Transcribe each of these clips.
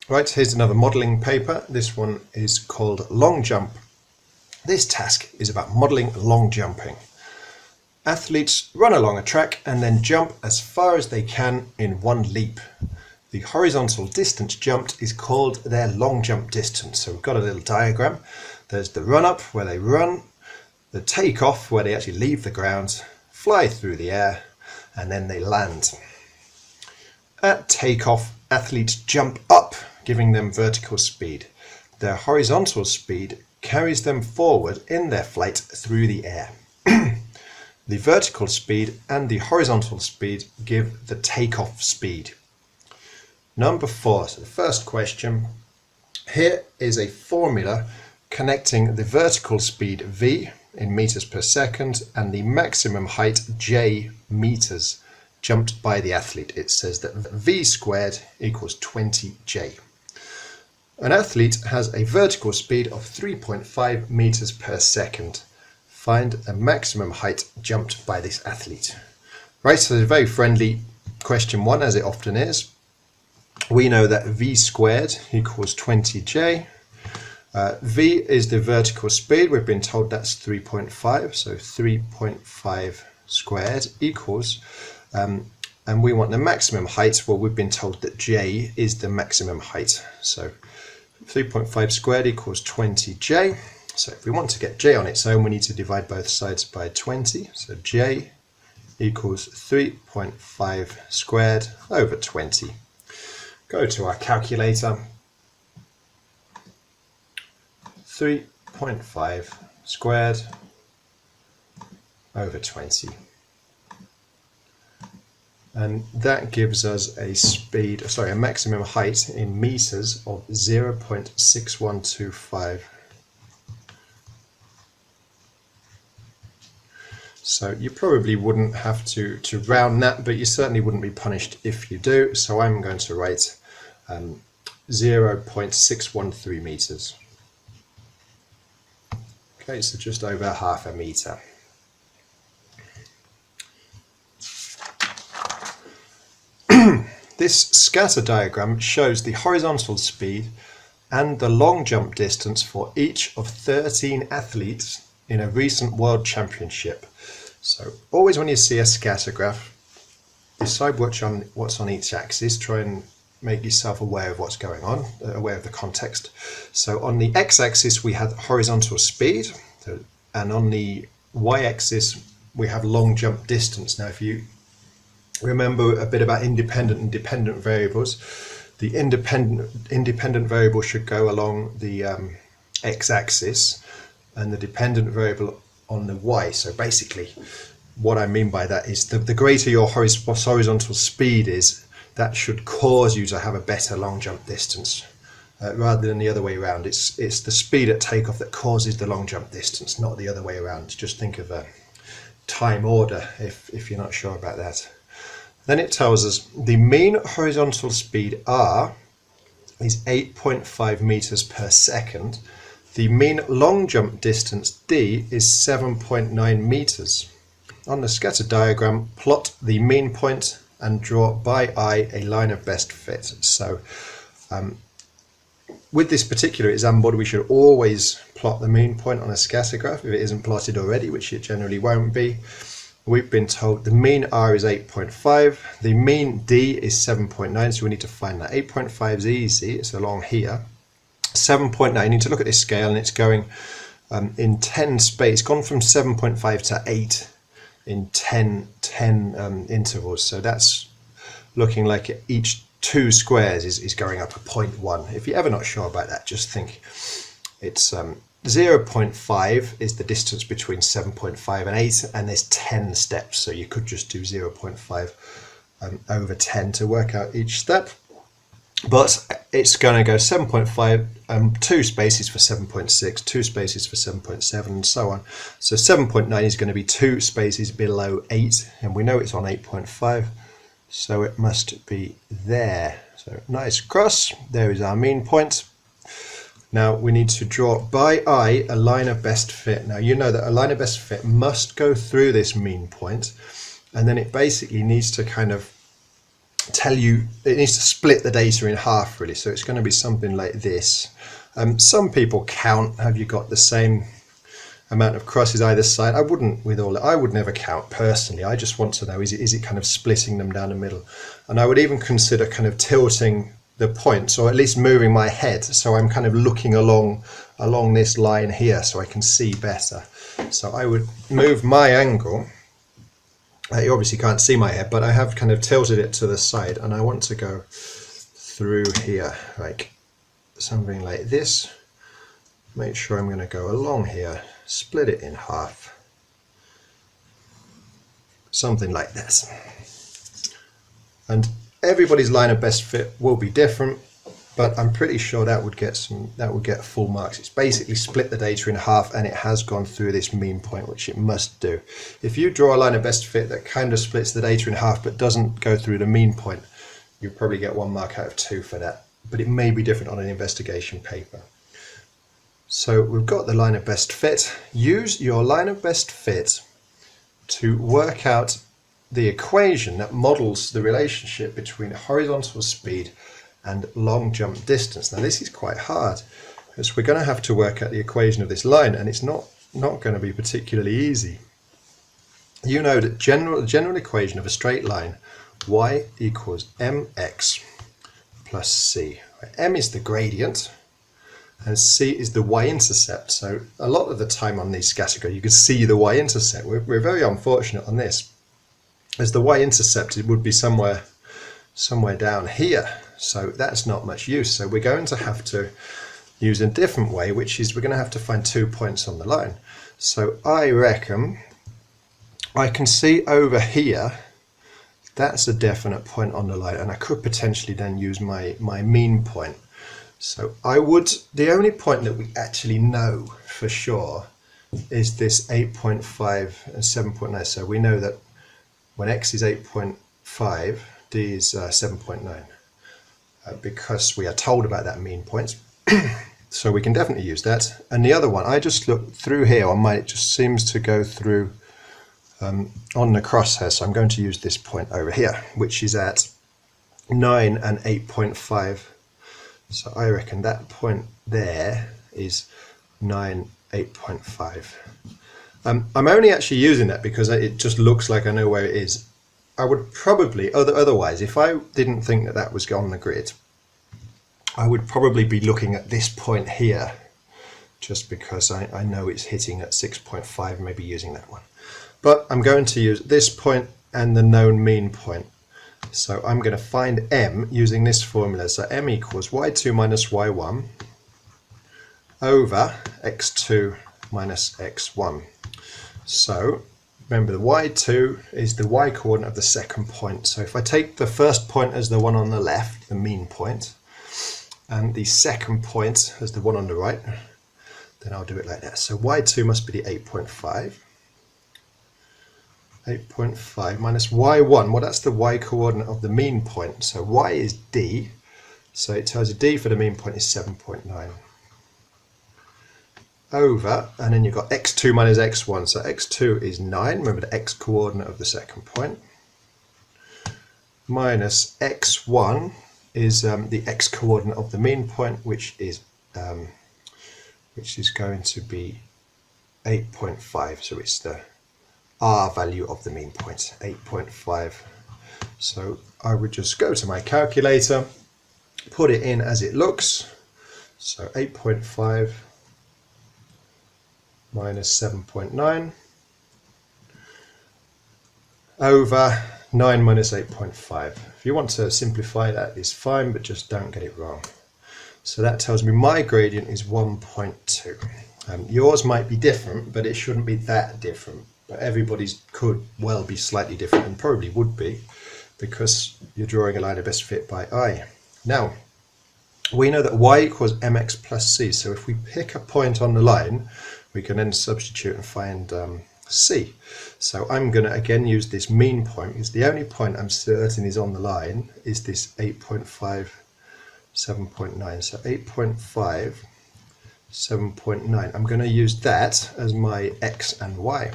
Right, here's another modelling paper. This one is called Long Jump. This task is about modelling long jumping. Athletes run along a track and then jump as far as they can in one leap. The horizontal distance jumped is called their long jump distance. So we've got a little diagram. There's the run up where they run, the take off where they actually leave the ground, fly through the air, and then they land. At takeoff, athletes jump up, giving them vertical speed. Their horizontal speed carries them forward in their flight through the air. The vertical speed and the horizontal speed give the takeoff speed. Number 4, so the first question. Here is a formula connecting the vertical speed v in meters per second and the maximum height j meters jumped by the athlete. It says that v squared equals 20j. An athlete has a vertical speed of 3.5 meters per second. Find a maximum height jumped by this athlete. Right, so it's a very friendly question 1, as it often is. We know that v squared equals 20j. V is the vertical speed. We've been told that's 3.5, so 3.5 squared equals, and we want the maximum height. Well, we've been told that j is the maximum height, so 3.5 squared equals 20j. So if we want to get j on its own, we need to divide both sides by 20. So j equals 3.5 squared over 20. Go to our calculator. 3.5 squared over 20. And that gives us a maximum height in meters of 0.6125. So you probably wouldn't have to round that, but you certainly wouldn't be punished if you do. So I'm going to write 0.613 meters. Okay, so just over half a meter. This scatter diagram shows the horizontal speed and the long jump distance for each of 13 athletes in a recent world championship. So always when you see a scatter graph, decide what's on each axis. Try and make yourself aware of what's going on, aware of the context. So on the x-axis we have horizontal speed, and on the y-axis we have long jump distance. Now if you remember a bit about independent and dependent variables, the independent variable should go along the x-axis and the dependent variable on the y. So basically what I mean by that is the greater your horizontal speed is, that should cause you to have a better long jump distance rather than the other way around. It's the speed at takeoff that causes the long jump distance, not the other way around. Just think of a time order if you're not sure about that. Then it tells us the mean horizontal speed r is 8.5 meters per second. The mean long jump distance d is 7.9 meters. On the scatter diagram, plot the mean point and draw by eye a line of best fit. So with this particular example, we should always plot the mean point on a scatter graph if it isn't plotted already, which it generally won't be. We've been told the mean r is 8.5, the mean d is 7.9, so we need to find that. 8.5 is easy, it's along here. 7.9, you need to look at this scale, and it's going in 10 space, gone from 7.5 to 8 in 10 intervals. So that's looking like each 2 squares is going up a 0.1. If you're ever not sure about that, just think it's 0.5 is the distance between 7.5 and 8, and there's 10 steps, so you could just do 0.5 over 10 to work out each step. But it's going to go 7.5, 2 spaces for 7.6, 2 spaces for 7.7, and so on. So 7.9 is going to be 2 spaces below 8, and we know it's on 8.5, so it must be there. So nice cross, there is our mean point. Now we need to draw by eye a line of best fit. Now you know that a line of best fit must go through this mean point, and then it basically needs to kind of tell you, it needs to split the data in half really. So it's going to be something like this. Some people count, have you got the same amount of crosses either side? I wouldn't with all, I would never count personally. I just want to know, is it kind of splitting them down the middle? And I would even consider kind of tilting the points, or at least moving my head so I'm kind of looking along this line here so I can see better. So I would move my angle. You obviously can't see my head, but I have kind of tilted it to the side, and I want to go through here like something like this. Make sure I'm going to go along here, split it in half, something like this. And everybody's line of best fit will be different, but I'm pretty sure that would get full marks. It's basically split the data in half, and it has gone through this mean point, which it must do. If you draw a line of best fit that kind of splits the data in half but doesn't go through the mean point, you probably get 1 mark out of 2 for that, but it may be different on an investigation paper. So we've got the line of best fit. Use your line of best fit to work out the equation that models the relationship between horizontal speed and long jump distance. Now this is quite hard, because we're going to have to work out the equation of this line, and it's not going to be particularly easy. You know that general equation of a straight line, y equals mx plus c. M is the gradient, and c is the y-intercept. So a lot of the time on these scattergraphs you can see the y-intercept. We're very unfortunate on this, as the y-intercept would be somewhere down here. So that's not much use. So we're going to have to use a different way, which is we're going to have to find 2 points on the line. So I reckon I can see over here, that's a definite point on the line, and I could potentially then use my mean point. So the only point that we actually know for sure is this 8.5 and 7.9. So we know that when x is 8.5, d is 7.9. Because we are told about that mean point. So we can definitely use that. And the other one, I just looked through here on mine, it just seems to go through on the crosshair. So I'm going to use this point over here, which is at 9 and 8.5. So I reckon that point there is 9, 8.5. I'm only actually using that because it just looks like I know where it is. I would probably, otherwise, if I didn't think that that was on the grid, I would probably be looking at this point here, just because I know it's hitting at 6.5, maybe using that one. But I'm going to use this point and the known mean point. So I'm going to find m using this formula. So m equals y2 minus y1 over x2 minus x1. So remember, the y2 is the y coordinate of the second point. So if I take the first point as the one on the left, the mean point, and the second point as the one on the right, then I'll do it like that. So y2 must be the 8.5. 8.5 minus y1, well, that's the y coordinate of the mean point. So y is d, so it tells you d for the mean point is 7.9. Over, and then you've got x2 minus x1, so x2 is 9, remember the x coordinate of the second point, minus x1 is the x coordinate of the mean point, which is going to be 8.5, so it's the r value of the mean point, 8.5. So I would just go to my calculator, put it in as it looks, so 8.5 minus 7.9 over 9 minus 8.5. If you want to simplify that, it's fine, but just don't get it wrong. So that tells me my gradient is 1.2. Yours might be different, but it shouldn't be that different. But everybody's could well be slightly different, and probably would be, because you're drawing a line of best fit by eye. Now, we know that y equals mx plus c, so if we pick a point on the line, we can then substitute and find c. So I'm going to again use this mean point, because the only point I'm certain is on the line is this 8.5, 7.9. So 8.5, 7.9. I'm going to use that as my x and y.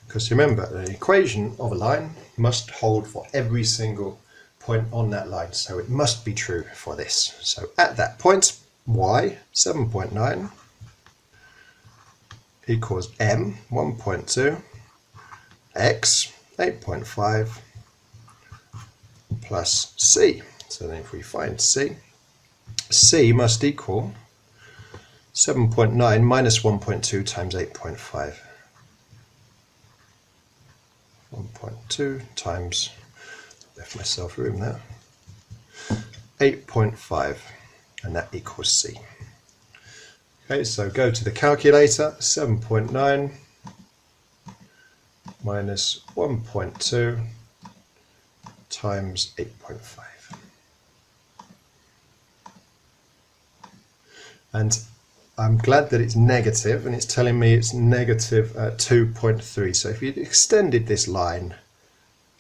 Because remember, the equation of a line must hold for every single point on that line, so it must be true for this. So at that point, y, 7.9, equals m, 1.2, x, 8.5, plus c. So then if we find c, c must equal 7.9 minus 1.2 times 8.5. 1.2 times, left myself room there, 8.5, and that equals c. Okay, so go to the calculator, 7.9 minus 1.2 times 8.5. And I'm glad that it's negative, and it's telling me it's negative 2.3. So if you extended this line,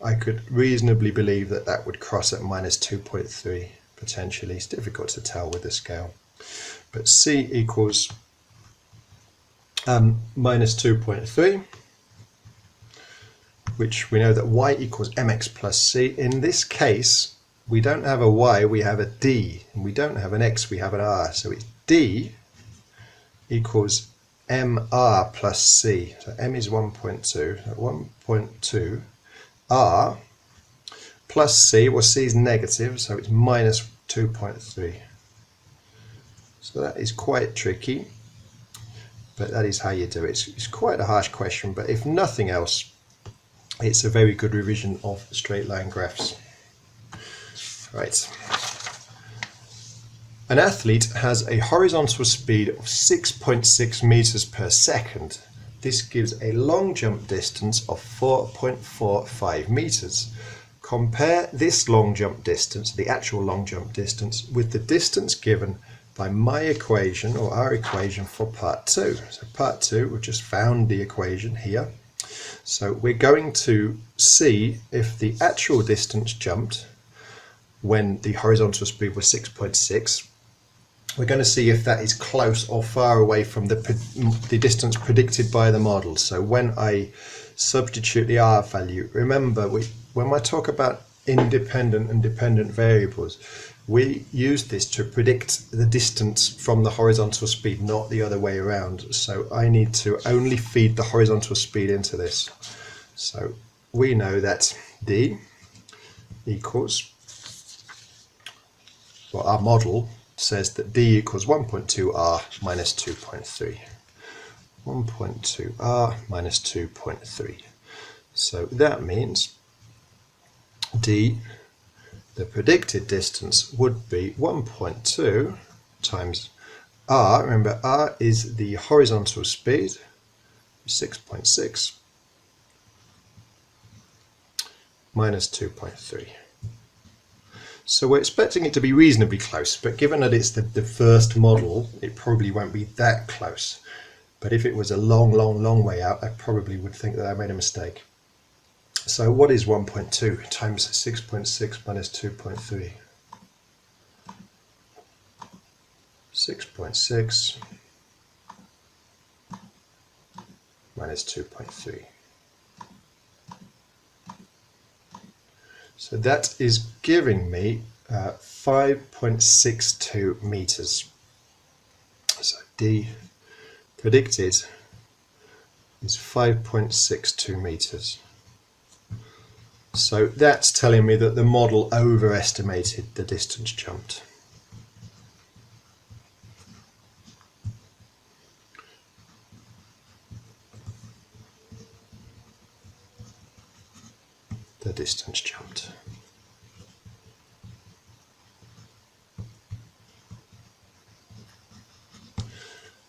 I could reasonably believe that that would cross at minus 2.3 potentially. It's difficult to tell with the scale. But c equals minus 2.3, which we know that y equals mx plus c. In this case, we don't have a y, we have a d, and we don't have an x, we have an r. So it's d equals mr plus c. So m is 1.2, so 1.2 r plus c, well c is negative, so it's minus 2.3. So that is quite tricky, but that is how you do it. It's quite a harsh question, but if nothing else, it's a very good revision of straight line graphs. Right. An athlete has a horizontal speed of 6.6 meters per second. This gives a long jump distance of 4.45 meters. Compare this long jump distance, the actual long jump distance, with the distance given by my equation, or our equation, for part 2. So part 2, we've just found the equation here. So we're going to see if the actual distance jumped when the horizontal speed was 6.6. We're going to see if that is close or far away from the distance predicted by the model. So when I substitute the r value, remember when I talk about independent and dependent variables, we use this to predict the distance from the horizontal speed, not the other way around. So I need to only feed the horizontal speed into this. So we know that d equals, well, our model says that d equals 1.2r minus 2.3. 1.2r minus 2.3. So that means d, the predicted distance, would be 1.2 times r. Remember, r is the horizontal speed, 6.6, minus 2.3. So we're expecting it to be reasonably close, but given that it's the first model, it probably won't be that close. But if it was a long, long, long way out, I probably would think that I made a mistake. So what is 1.2 times 6.6 minus 2.3? 6.6 minus 2.3. So that is giving me 5.62 meters. So D predicted is 5.62 meters. So that's telling me that the model overestimated the distance jumped. The distance jumped.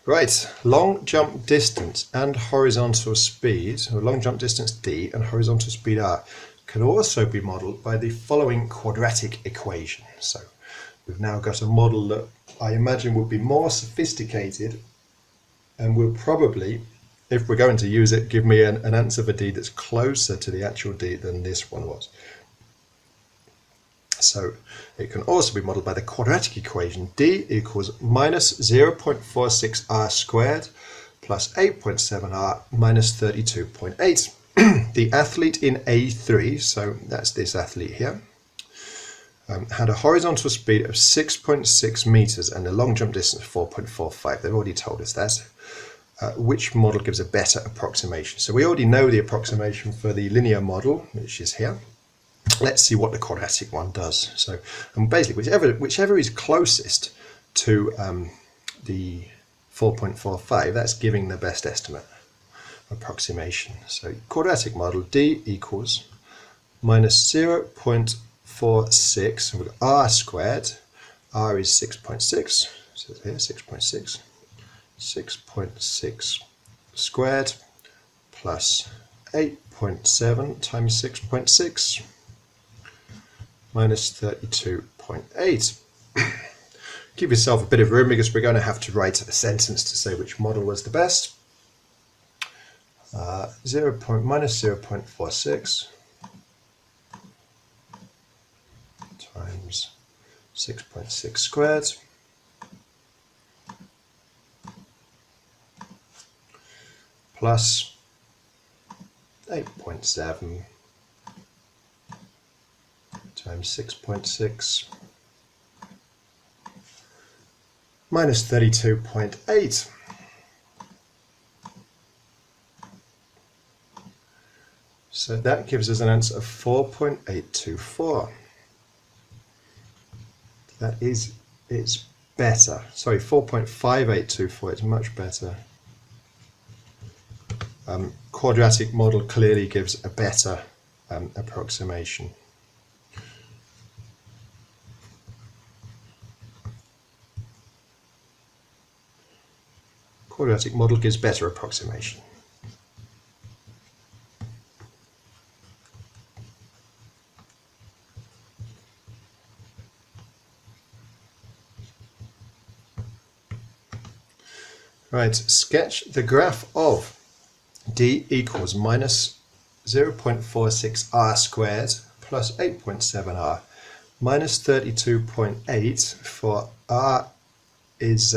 Right, long jump distance and horizontal speed, or long jump distance d and horizontal speed r, can also be modelled by the following quadratic equation. So we've now got a model that I imagine would be more sophisticated and will probably, if we're going to use it, give me an answer for d that's closer to the actual d than this one was. So it can also be modelled by the quadratic equation. D equals minus 0.46r squared plus 8.7r minus 32.8. The athlete in A3, so that's this athlete here, had a horizontal speed of 6.6 meters and a long jump distance of 4.45. They've already told us that. Which model gives a better approximation? So we already know the approximation for the linear model, which is here. Let's see what the quadratic one does. So, and basically, whichever is closest to the 4.45, that's giving the best estimate approximation. So quadratic model, d equals minus 0.46, and we've got r squared. R is 6.6, so here 6.6. 6.6 squared plus 8.7 times 6.6 minus 32.8. Give yourself a bit of room because we're going to have to write a sentence to say which model was the best. Minus 0.46 times 6.6 squared plus 8.7 times 6.6 minus 32.8. So that gives us an answer of 4.824. That is, it's better. Sorry, 4.5824, it's much better. Quadratic model clearly gives a better approximation. Quadratic model gives better approximation. Right, sketch the graph of d equals minus 0.46r squared plus 8.7r minus 32.8 for r is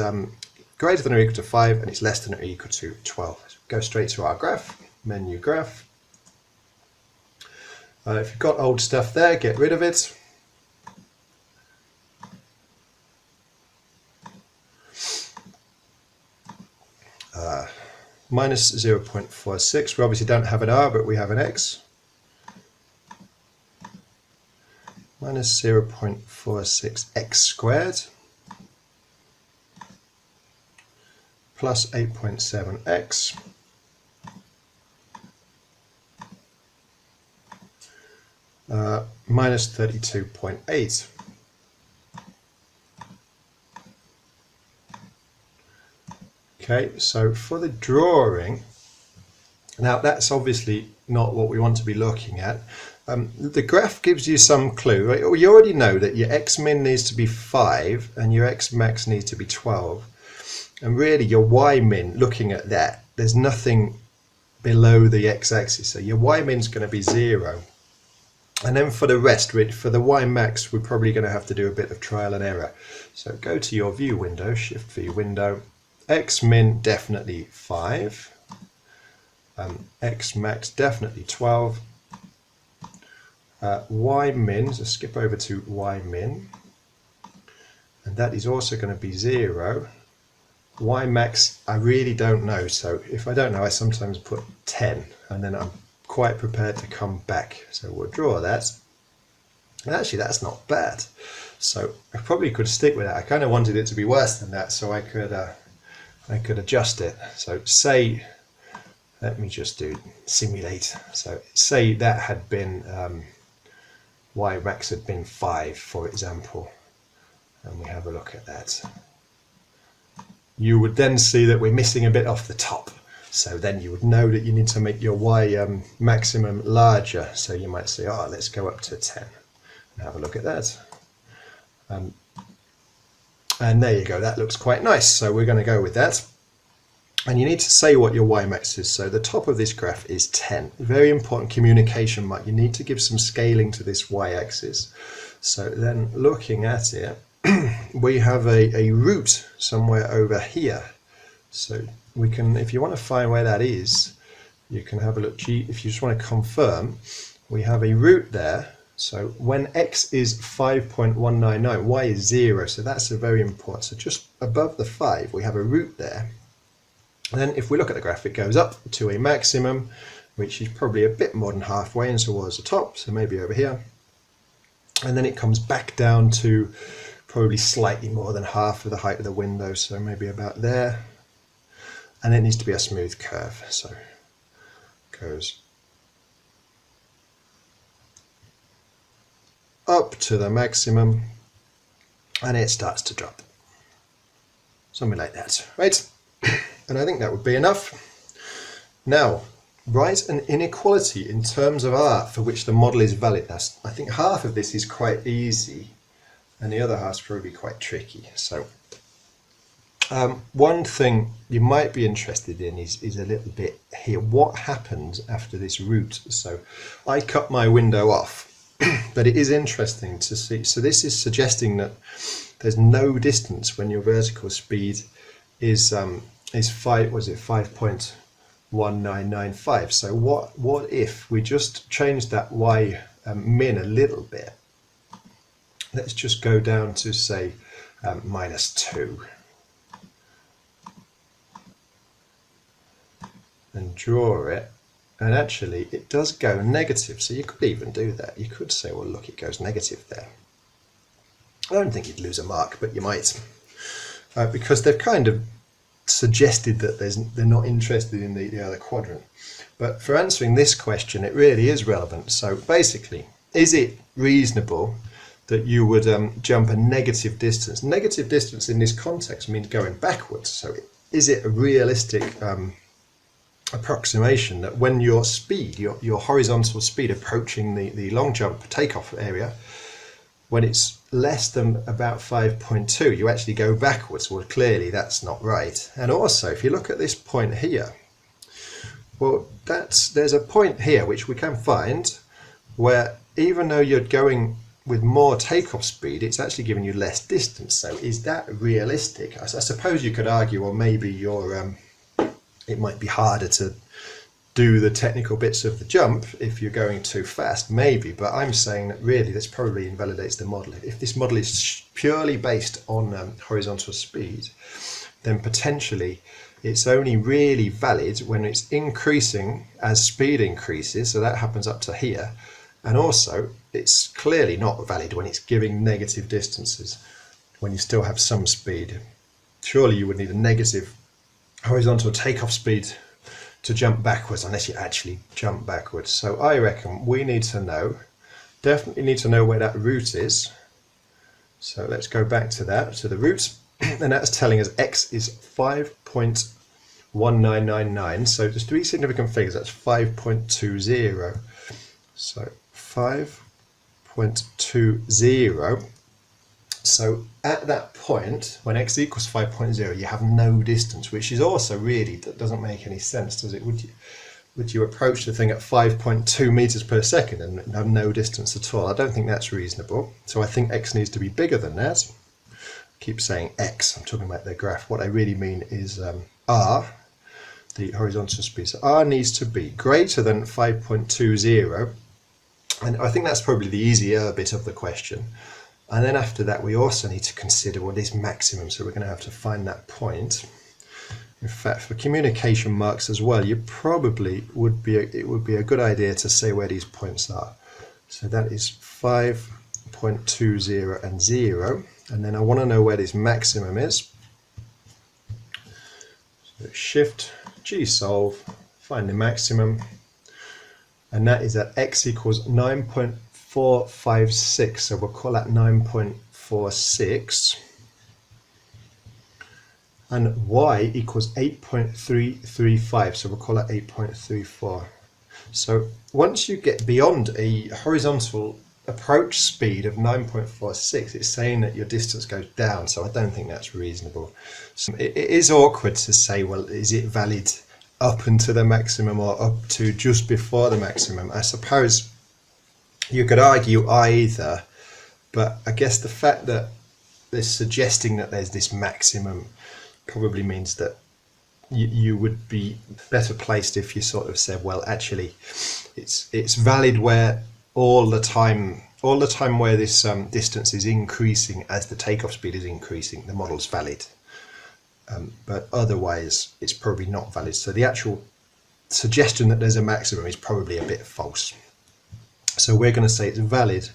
greater than or equal to 5 and it's less than or equal to 12. Go straight to our graph, menu graph. If you've got old stuff there, get rid of it. Minus 0.46, we obviously don't have an r, but we have an x. Minus 0.46x squared plus 8.7x minus 32.8. Okay, so for the drawing, now that's obviously not what we want to be looking at. The graph gives you some clue. Right? You already know that your x min needs to be 5 and your x max needs to be 12. And really your y min, looking at that, there's nothing below the x-axis. So your y min is going to be 0. And then for the rest, for the y max, we're probably going to have to do a bit of trial and error. So go to your view window, shift V window. X min definitely 5, X max definitely 12, Y min, so skip over to Y min, and that is also going to be 0. Y max I really don't know, so if I don't know I sometimes put 10 and then I'm quite prepared to come back. So we'll draw that, and actually that's not bad, so I probably could stick with that. I kind of wanted it to be worse than that so I could adjust it. So say, let me just do simulate. So say that had been y max had been 5, for example, and we have a look at that. You would then see that we're missing a bit off the top. So then you would know that you need to make your y maximum larger. So you might say, oh, let's go up to 10 and have a look at that. And there you go, that looks quite nice. So we're going to go with that. And you need to say what your y max is. So the top of this graph is 10. Very important communication mark. You need to give some scaling to this y axis. So then looking at it, we have a root somewhere over here. So we can, if you want to find where that is, you can have a look. If you just want to confirm, we have a root there. So when x is 5.199, y is 0, so that's a very important. So just above the 5, we have a root there. And then if we look at the graph, it goes up to a maximum, which is probably a bit more than halfway and towards the top, so maybe over here. And then it comes back down to probably slightly more than half of the height of the window, so maybe about there. And it needs to be a smooth curve, so it goes up to the maximum and it starts to drop. Something like that, right? And I think that would be enough. Now, write an inequality in terms of r for which the model is valid. That's, I think half of this is quite easy and the other half's probably quite tricky. So one thing you might be interested in is a little bit here. What happens after this root? So I cut my window off, but it is interesting to see. So this is suggesting that there's no distance when your vertical speed is 5.1995. So what if we just change that y min a little bit? Let's just go down to say -2 and draw it. And actually it does go negative, so you could even do that. You could say, well look, it goes negative there. I don't think you'd lose a mark, but you might, because they've kind of suggested that they're not interested in the other quadrant. But for answering this question, it really is relevant. So basically, is it reasonable that you would jump a negative distance? Negative distance in this context means going backwards. So is it a realistic approximation that when your speed, your horizontal speed approaching the long jump takeoff area, when it's less than about 5.2, you actually go backwards? Well, clearly that's not right. And also, if you look at this point here, well, there's a point here which we can find where even though you're going with more takeoff speed, it's actually giving you less distance. So is that realistic? I suppose you could argue, well, maybe it might be harder to do the technical bits of the jump if you're going too fast, maybe, but I'm saying that really this probably invalidates the model. If this model is purely based on horizontal speed, then potentially it's only really valid when it's increasing as speed increases, so that happens up to here, and also it's clearly not valid when it's giving negative distances, when you still have some speed. Surely you would need a negative horizontal takeoff speed to jump backwards, unless you actually jump backwards. So I reckon we need to know, definitely need to know where that root is. So let's go back to that, to the root, and that's telling us x is 5.1999. So there's three significant figures, that's 5.20. So 5.20. So at that point, when x equals 5.0, you have no distance, which is also really, that doesn't make any sense, does it? Would you approach the thing at 5.2 meters per second and have no distance at all? I don't think that's reasonable. So I think x needs to be bigger than that. I keep saying x, I'm talking about the graph. What I really mean is r, the horizontal speed. So r needs to be greater than 5.20. And I think that's probably the easier bit of the question. And then after that, we also need to consider what is maximum. So we're going to have to find that point. In fact, for communication marks as well, you probably would be, it would be a good idea to say where these points are. So that is 5.20 and 0. And then I want to know where this maximum is. So shift G solve, find the maximum. And that is at x equals 9.456, so we'll call that 9.46, and y equals 8.335, so we'll call that 8.34. So once you get beyond a horizontal approach speed of 9.46, it's saying that your distance goes down, so I don't think that's reasonable. So it is awkward to say, well, is it valid up until the maximum or up to just before the maximum? I suppose you could argue either, but I guess the fact that they're suggesting that there's this maximum probably means that you would be better placed if you sort of said, well, actually, it's valid where all the time all the time where this distance is increasing as the takeoff speed is increasing, the model's valid. But otherwise, it's probably not valid. So the actual suggestion that there's a maximum is probably a bit false. So we're going to say it's valid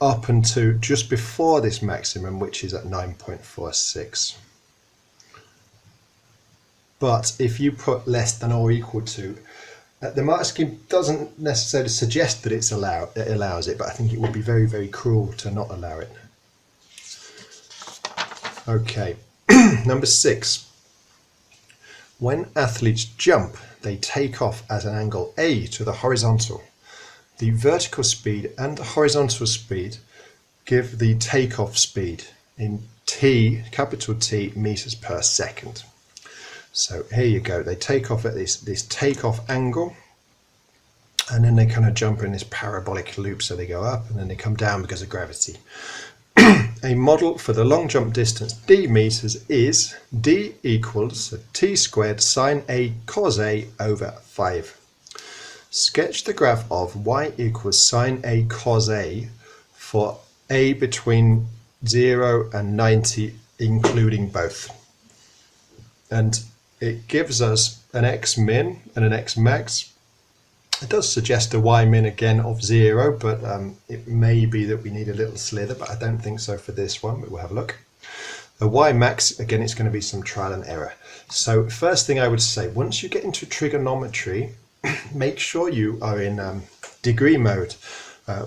up until just before this maximum, which is at 9.46. But if you put less than or equal to, the mark scheme doesn't necessarily suggest that it allows it, but I think it would be very, very cruel to not allow it. Okay, number 6. When athletes jump, they take off at an angle A to the horizontal. The vertical speed and the horizontal speed give the takeoff speed in T, capital T, meters per second. So here you go, they take off at this takeoff angle, and then they kind of jump in this parabolic loop, so they go up and then they come down because of gravity. A model for the long jump distance d meters is d equals t squared sine a cos a over 5. Sketch the graph of y equals sine a cos a for a between 0 and 90, including both. And it gives us an x min and an x max. It does suggest a y min again of 0, but it may be that we need a little slither, but I don't think so for this one, but we'll have a look. The y max, again, it's going to be some trial and error. So first thing I would say, once you get into trigonometry, make sure you are in degree mode.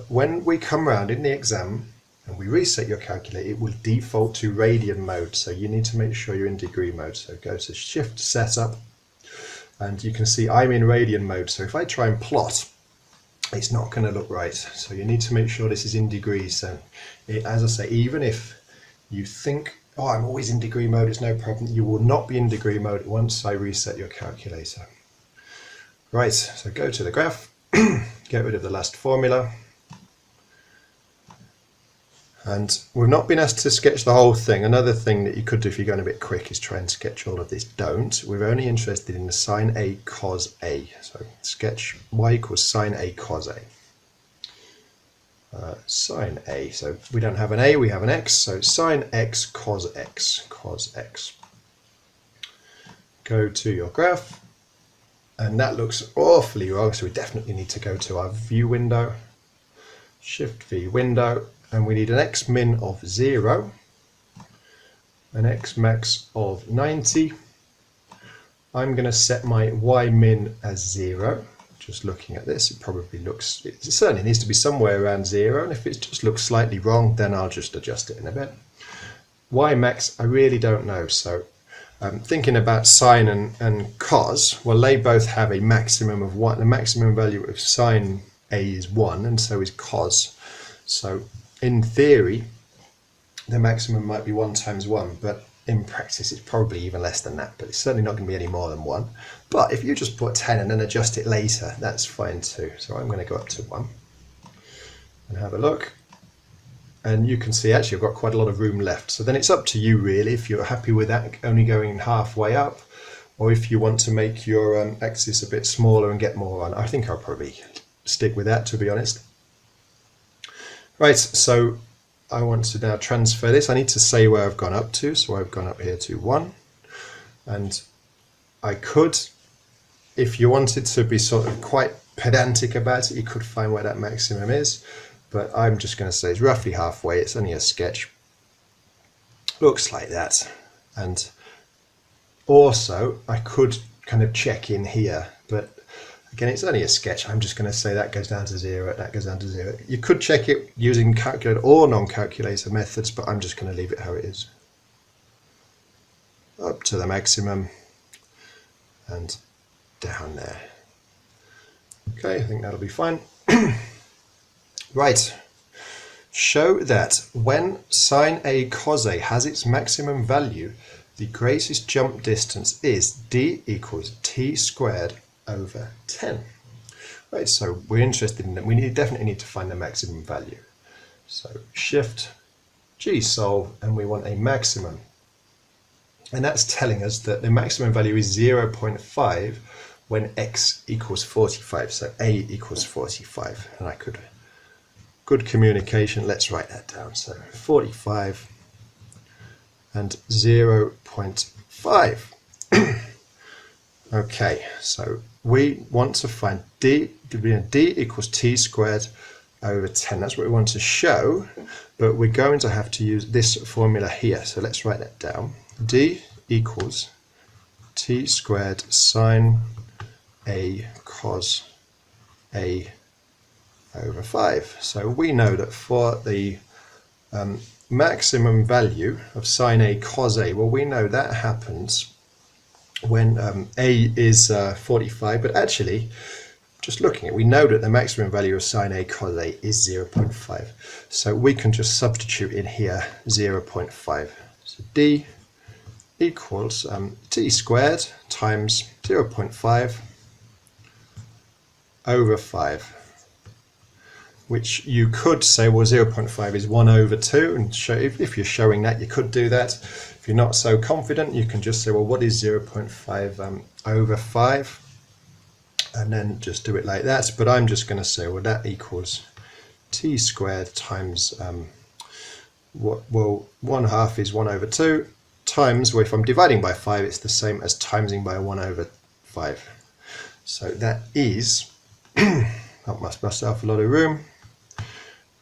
When we come around in the exam and we reset your calculator, it will default to radian mode, so you need to make sure you're in degree mode. So go to Shift Setup, and you can see I'm in radian mode, so if I try and plot, it's not going to look right. So you need to make sure this is in degrees. So as I say, even if you think, oh, I'm always in degree mode, it's no problem, you will not be in degree mode once I reset your calculator. Right, so go to the graph, get rid of the last formula. And we've not been asked to sketch the whole thing. Another thing that you could do if you're going a bit quick is try and sketch all of this. Don't. We're only interested in the sine a cos a. So sketch y equals sine a cos a. Sine a. So we don't have an a, we have an x. So sine x cos x. Cos x. Go to your graph. And that looks awfully wrong. So we definitely need to go to our view window. Shift V window. And we need an x min of 0, an x max of 90. I'm going to set my y min as 0. Just looking at this, it probably looks, it certainly needs to be somewhere around 0, and if it just looks slightly wrong, then I'll just adjust it in a bit. Y max, I really don't know, so thinking about sine and cos, well, they both have a maximum of 1. The maximum value of sine a is 1, and so is cos. So in theory, the maximum might be 1 times 1, but in practice it's probably even less than that, but it's certainly not going to be any more than 1. But if you just put 10 and then adjust it later, that's fine too. So I'm going to go up to 1 and have a look. And you can see actually I've got quite a lot of room left. So then it's up to you really, if you're happy with that only going halfway up, or if you want to make your axis a bit smaller and get more on. I think I'll probably stick with that, to be honest. Right, so I want to now transfer this. I need to say where I've gone up to, so I've gone up here to 1. And I could, if you wanted to be sort of quite pedantic about it, you could find where that maximum is. But I'm just going to say it's roughly halfway. It's only a sketch. Looks like that. And also, I could kind of check in here, but again, it's only a sketch. I'm just going to say that goes down to 0, that goes down to 0. You could check it using calculator or non-calculator methods, but I'm just going to leave it how it is. Up to the maximum and down there. Okay, I think that'll be fine. Right. Show that when sine a cos a has its maximum value, the greatest jump distance is d equals t squared over 10. Right, so we're interested in that. We definitely need to find the maximum value. So Shift G solve, and we want a maximum. And that's telling us that the maximum value is 0.5 when x equals 45. So a equals 45. And I could good communication. Let's write that down. So 45 and 0.5. Okay, so we want to find d equals t squared over 10. That's what we want to show, but we're going to have to use this formula here. So let's write that down. D equals t squared sine a cos a over 5. So we know that for the maximum value of sine a cos a, well, we know that happens when a is 45, but actually, just looking at it, we know that the maximum value of sine a cos a is 0.5. So we can just substitute in here 0.5. So d equals t squared times 0.5 over 5. Which you could say, well, 0.5 is 1 over 2, and if you're showing that, you could do that. If you're not so confident, you can just say, well, what is 0.5 over 5? And then just do it like that. But I'm just going to say, well, that equals t squared times, well, 1/2 is 1 over 2, times, well, if I'm dividing by 5, it's the same as timesing by 1 over 5. So that is, help myself a lot of room,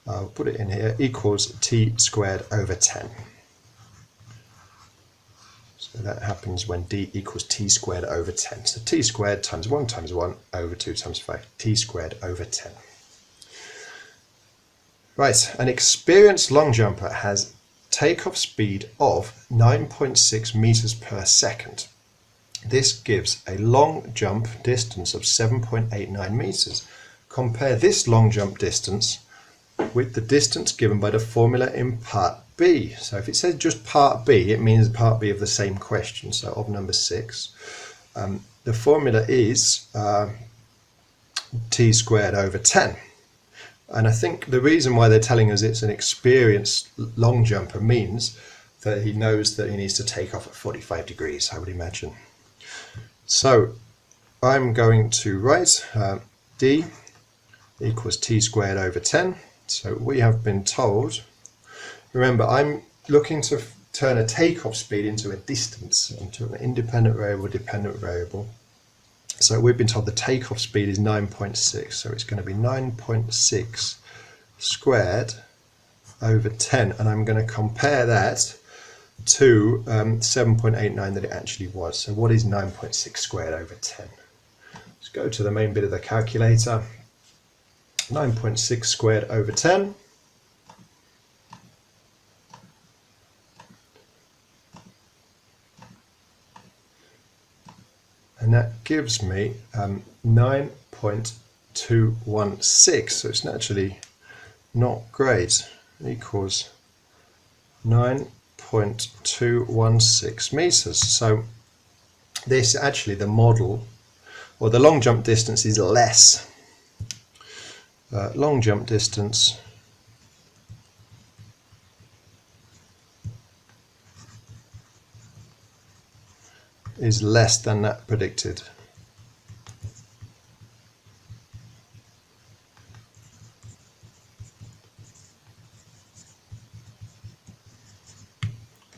I'll put it in here, equals t squared over 10. So that happens when d equals t squared over 10. So t squared times 1 over 2 times 5, t squared over 10. Right, an experienced long jumper has takeoff speed of 9.6 meters per second. This gives a long jump distance of 7.89 meters. Compare this long jump distance with the distance given by the formula in part B. So if it says just part B, it means part B of the same question, so of number 6. The formula is t squared over 10. And I think the reason why they're telling us it's an experienced long jumper means that he knows that he needs to take off at 45 degrees, I would imagine. So I'm going to write d equals t squared over 10. So we have been told, remember, I'm looking to turn a takeoff speed into a distance, into an independent variable, dependent variable. So we've been told the takeoff speed is 9.6, so it's going to be 9.6 squared over 10, and I'm going to compare that to 7.89 that it actually was. So what is 9.6 squared over 10? Let's go to the main bit of the calculator. 9.6 squared over 10. And that gives me 9.216. So it's naturally not great. Equals 9.216 meters. So this actually, the model, or the long jump distance is less. Long jump distance is less than that predicted.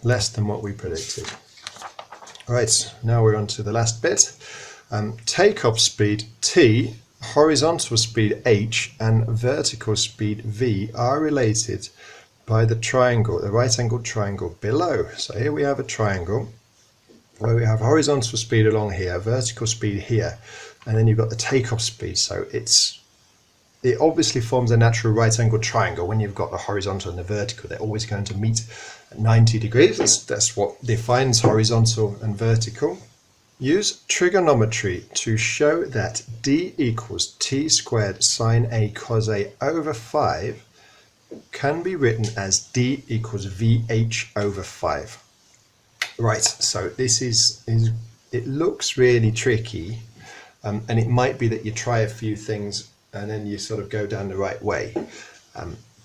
Less than what we predicted. Right, now we're on to the last bit. Takeoff speed T, horizontal speed h, and vertical speed v are related by the triangle, the right-angled triangle below. So here we have a triangle where we have horizontal speed along here, vertical speed here, and then you've got the takeoff speed. So it obviously forms a natural right-angled triangle when you've got the horizontal and the vertical. They're always going to meet at 90 degrees. That's what defines horizontal and vertical. Use trigonometry to show that d equals t squared sine a cos a over 5 can be written as d equals vh over 5. Right, so this is it looks really tricky, and it might be that you try a few things and then you sort of go down the right way.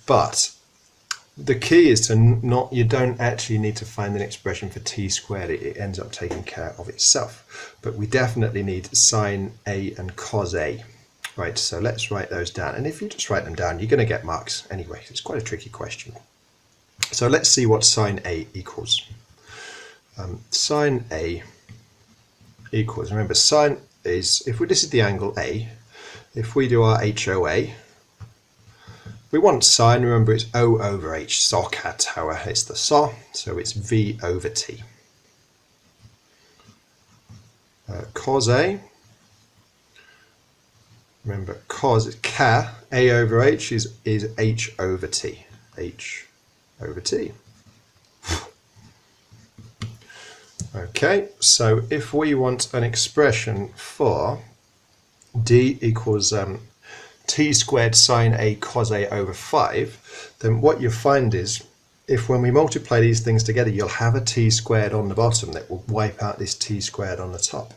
But the key is to you don't actually need to find an expression for t squared. It ends up taking care of itself. But we definitely need sine a and cos a. Right, so let's write those down. And if you just write them down, you're going to get marks anyway. It's quite a tricky question. So let's see what sine A equals. Sine A equals, remember sine is, this is the angle A, if we do our HOA, we want sine, remember it's O over H, SOC tower, it's the SO, so it's V over T. Cos A, remember cos is K, A over H is H over T, H over T. Okay, so if we want an expression for D equals T squared sine A cos A over 5, then what you find is, if when we multiply these things together, you'll have a T squared on the bottom that will wipe out this T squared on the top.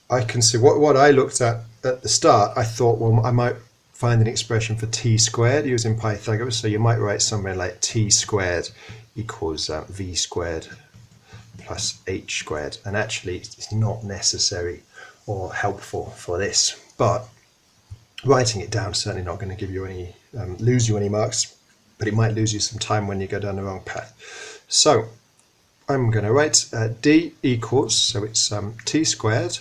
I can see what I looked at the start, I thought, well, I might find an expression for T squared using Pythagoras, so you might write something like T squared equals V squared plus H squared, and actually it's not necessary or helpful for this, but writing it down is certainly not going to give you any lose you any marks, but it might lose you some time when you go down the wrong path. So I'm going to write D equals, so it's T squared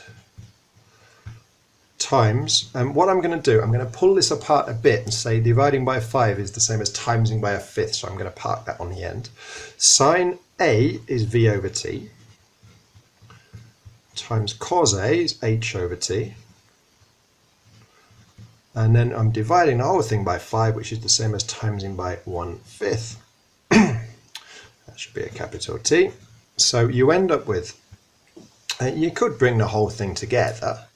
times, and what I'm going to do, I'm going to pull this apart a bit and say dividing by 5 is the same as timesing by a fifth, so I'm going to park that on the end. Sine A is V over T times cos A is H over T, and then I'm dividing the whole thing by 5, which is the same as timesing by 1/5. That should be a capital T. So you end up with, you could bring the whole thing together,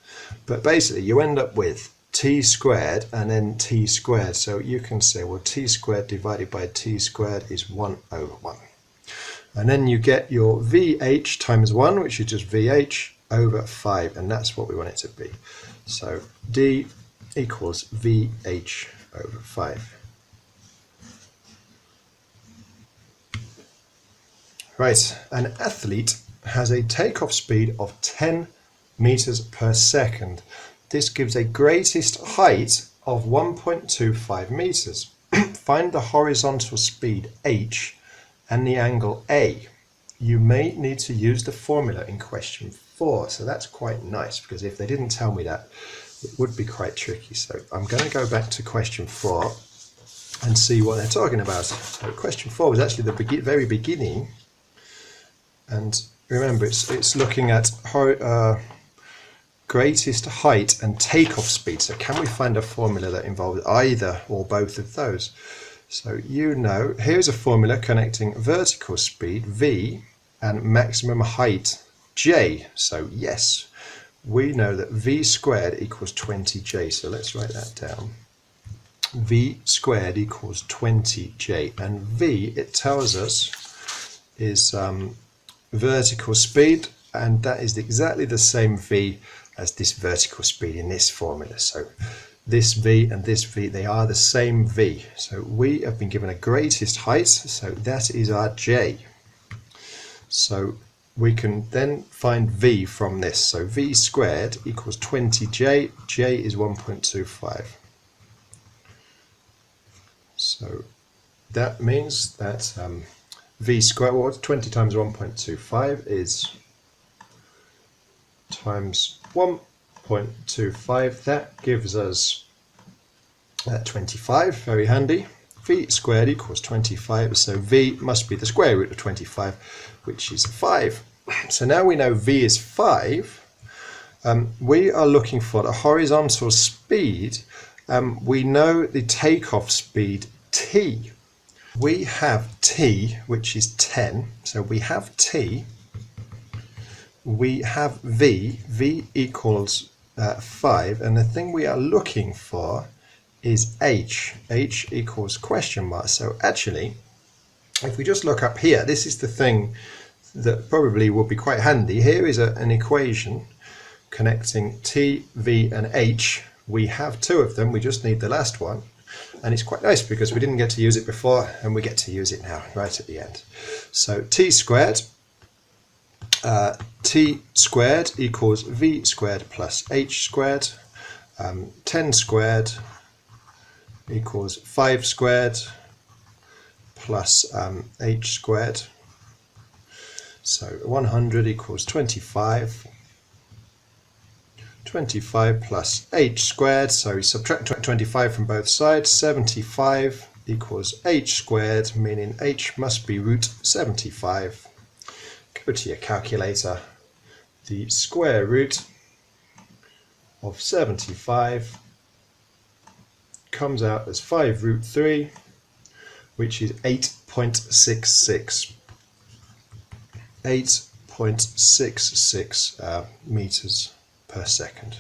but basically you end up with T squared and then T squared. So you can say, well, T squared divided by T squared is 1 over 1. And then you get your VH times 1, which is just VH over 5, and that's what we want it to be. So D equals VH over 5. Right, an athlete has a takeoff speed of 10 meters per second. This gives a greatest height of 1.25 meters. Find the horizontal speed h and the angle A. You may need to use the formula in question 4. So that's quite nice, because if they didn't tell me that, it would be quite tricky. So I'm going to go back to question 4 and see what they're talking about. So question 4 was actually the very beginning. And remember, it's looking at greatest height and takeoff speed. So can we find a formula that involves either or both of those? So you know, here's a formula connecting vertical speed V and maximum height J. So yes, we know that V squared equals 20J. So let's write that down. V squared equals 20J, and V, it tells us, is vertical speed, and that is exactly the same V as this vertical speed in this formula. So this V and this V, they are the same V. So we have been given a greatest height, so that is our J. So we can then find V from this. So V squared equals 20J, J is 1.25. So that means that V squared, well, 20 times 1.25 is times 1.25. That gives us 25, very handy. V squared equals 25, so V must be the square root of 25, which is 5. So now we know V is 5. We are looking for the horizontal speed. We know the takeoff speed T. We have T, which is 10. So we have T. We have V. V equals 5. And the thing we are looking for is H. H equals question mark. So actually, if we just look up here, this is the thing that probably will be quite handy. Here is an equation connecting T, V, and H. We have 2 of them. We just need the last one. And it's quite nice because we didn't get to use it before, and we get to use it now, right at the end. So T squared equals V squared plus H squared. 10 squared equals 5 squared plus h squared. So 100 equals 25. 25 plus h squared, so we subtract 25 from both sides. 75 equals h squared, meaning h must be root 75. Go to your calculator. The square root of 75 comes out as 5 root 3, which is 8.66. 8.66 meters per second.